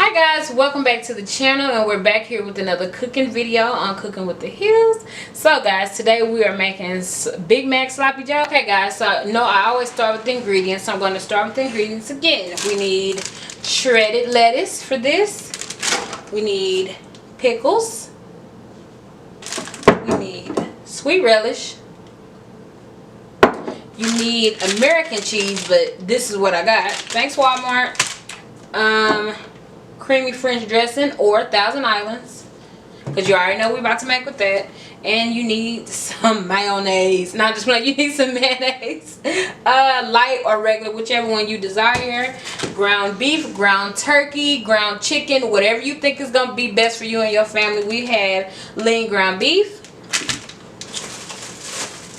Hi guys, welcome back to the channel, and we're back here with another cooking video on Cooking with the Hills. So guys, today we are making Big Mac sloppy joe. Okay guys, so no, I always start with the ingredients, so I'm going to start with the ingredients again. We need shredded lettuce for this. We need pickles. We need sweet relish. You need American cheese, but this is what I got. Thanks Walmart. Creamy French dressing or Thousand Islands, because you already know we're about to make with that. And you need some mayonnaise. Not just like you need some mayonnaise, light or regular, whichever one you desire. Ground beef, ground turkey, ground chicken, whatever you think is gonna be best for you and your family. We have lean ground beef.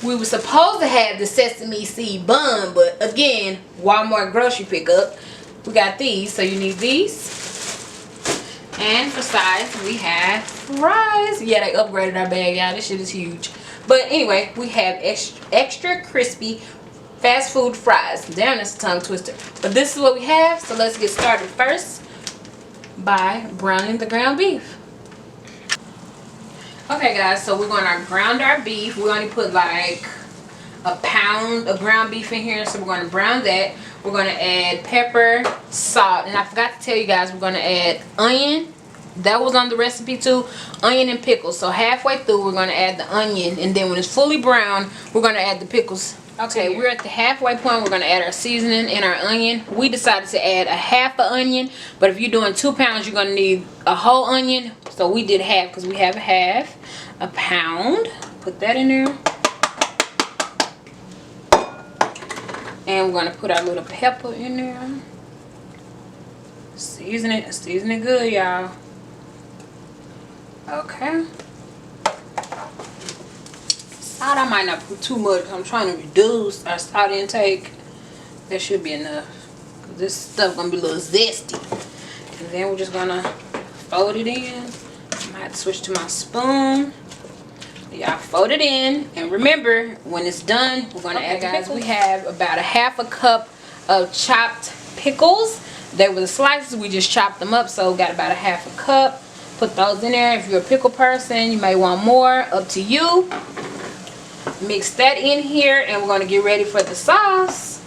We were supposed to have the sesame seed bun, but again, Walmart grocery pickup. We got these, so you need these. And for sides, we have fries. Yeah, they upgraded our bag, y'all. This shit is huge. But anyway, we have extra crispy fast food fries. Damn, that's a tongue twister. But this is what we have, so let's get started first by browning the ground beef. Okay, guys, so we're going to ground our beef. We only put like a pound of ground beef in here, so we're going to brown that. We're going to add pepper, salt, and I forgot to tell you guys, we're going to add onion. That was on the recipe too. Onion and pickles. So halfway through, we're going to add the onion, and then when it's fully brown, we're going to add the pickles. Okay, we're at the halfway point. We're going to add our seasoning and our onion. We decided to add a half an onion, but if you're doing 2 pounds, you're going to need a whole onion. So we did half because we have a pound. Put that in there. And we're going to put our little pepper in there. Season it good, y'all. Okay. Salt, I might not put too much. I'm trying to reduce our salt intake. That should be enough. Cause this stuff gonna be a little zesty. And then we're just gonna fold it in. I might have to switch to my spoon. Y'all fold it in, and remember, when it's done, we're gonna add, guys, we have about a half a cup of chopped pickles. They were the slices, we just chopped them up, so got about a half a cup. Put those in there. If you're a pickle person, you may want more, up to you. Mix that in here, and we're gonna get ready for the sauce.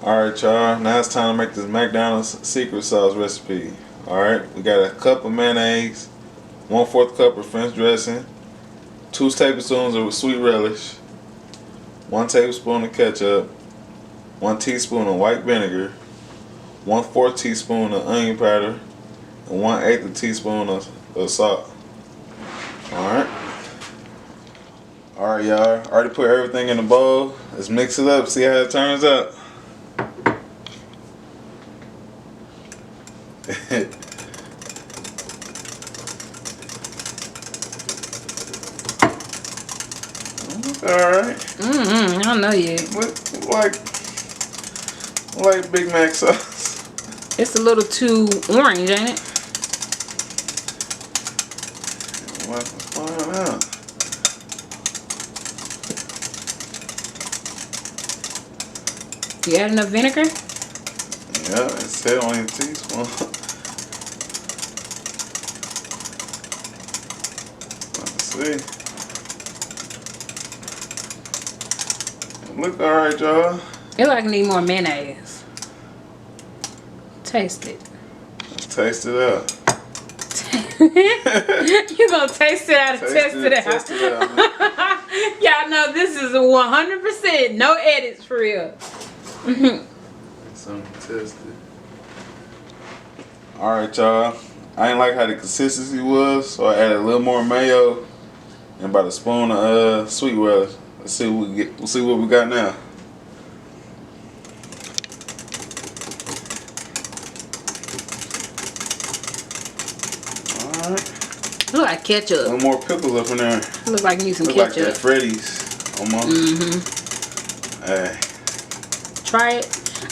Alright y'all, now it's time to make this McDonald's secret sauce recipe. Alright, we got a cup of mayonnaise, 1/4 cup of French dressing, 2 tablespoons of sweet relish, 1 tablespoon of ketchup, 1 teaspoon of white vinegar, 1/4 teaspoon of onion powder, and 1/8 teaspoon of salt. Alright. Alright y'all, already put everything in the bowl. Let's mix it up, see how it turns out. Alright. I don't know yet. Like Big Mac sauce. It's a little too orange, ain't it? Let's find out. You add enough vinegar? Yeah, it said only a teaspoon. Let's see. Look alright, y'all. It like need more mayonnaise. Taste it. Let's taste it out. You gonna taste it out and test it out. Test it out. Y'all know this is a 100%, no edits for real. Something tested. Alright, y'all. I ain't like how the consistency was, so I added a little more mayo and about a spoon of sweet relish. Let's see what we get. We'll see what we got now. Alright. Look like ketchup. A little more pickles up in there. Look like you need some Look ketchup. like that Freddy's almost. Hey. Try it.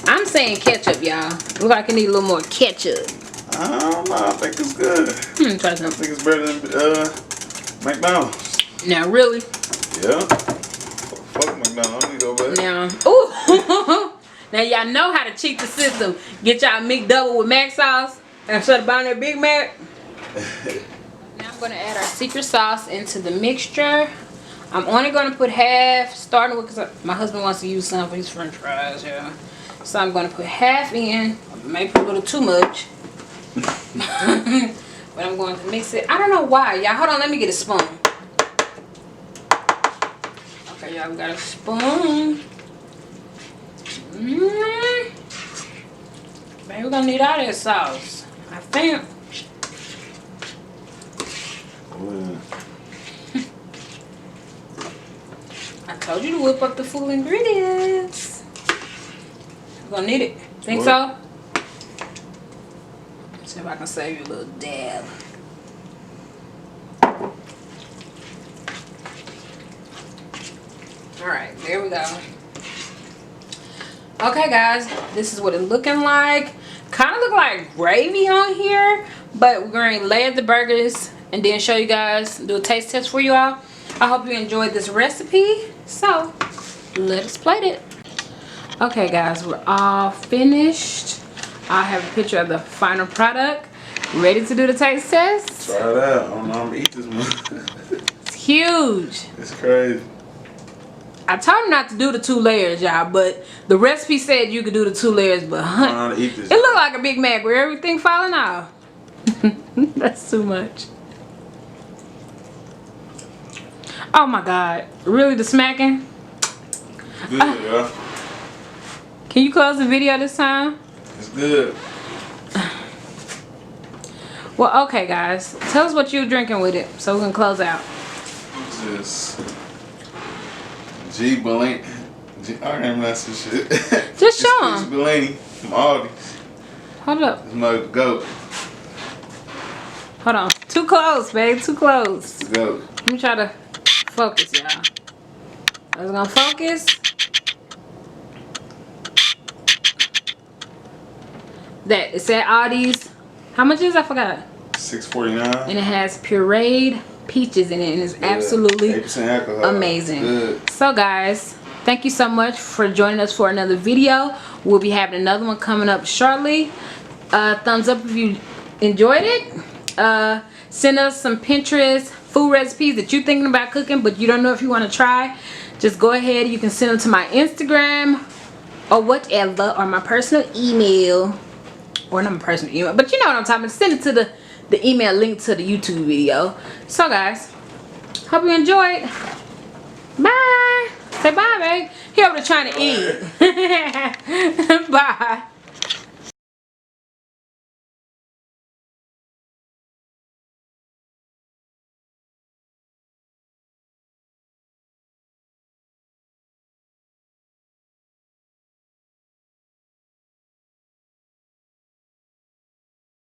I'm saying ketchup, y'all. Look like it need a little more ketchup. I don't know. I think it's good. Try I some. think it's better than McDonald's. Now, really? Yeah. Fuck McDonald's. I need to go back. Now, ooh. Now y'all know how to cheat the system. Get y'all McDouble with mac sauce instead of buying that Big Mac. Now I'm gonna add our secret sauce into the mixture. I'm only gonna put half, starting with, because my husband wants to use some for his french fries, yeah. So I'm gonna put half in, maybe put a little too much. But I'm going to mix it. I don't know why, y'all. Hold on, let me get a spoon. Okay, y'all, we got a spoon. Man, we're gonna need all that sauce, I think. I told you to whip up the full ingredients. We're gonna need it. Think so? Let's see if I can save you a little dab. Alright, there we go. Okay guys, this is what it's looking like. Kind of look like gravy on here, but we're going to layer the burgers and then show you guys, do a taste test for you all. I hope you enjoyed this recipe. So, let us plate it. Okay guys, we're all finished. I have a picture of the final product. Ready to do the taste test? Try it out. I don't know I'm gonna eat this one. It's huge. It's crazy. I told him not to do the 2 layers, y'all, but the recipe said you could do the 2 layers, but I don't know how to eat this. it looked like a Big Mac with everything falling off. That's too much. Oh my God. Really, the smacking? Good, y'all. Can you close the video this time? It's good. Well, okay, guys. Tell us what you're drinking with it so we can close out. What's this? G. Bellini. I can't remember that shit. Just show them. Bellini from Aldi's. Hold up. It's my goat. Hold on. Too close, babe. Too close. It's the goat. Let me try to focus, y'all. I was gonna focus. That it's at Aldi's. How much is it? I forgot. $6.49. And it has pureed peaches in it, and it's absolutely 8% alcohol. amazing. Good. So guys, thank you so much for joining us for another video. We'll be having another one coming up shortly. Thumbs up if you enjoyed it. Send us some Pinterest food recipes that you're thinking about cooking but you don't know if you want to try. Just go ahead, you can send them to my Instagram or whatever, or my personal email, or not my personal email, but you know what I'm talking about. Send it to the email link to the YouTube video. So guys, hope you enjoyed. Bye. Say bye, babe. He over there trying to eat. Bye.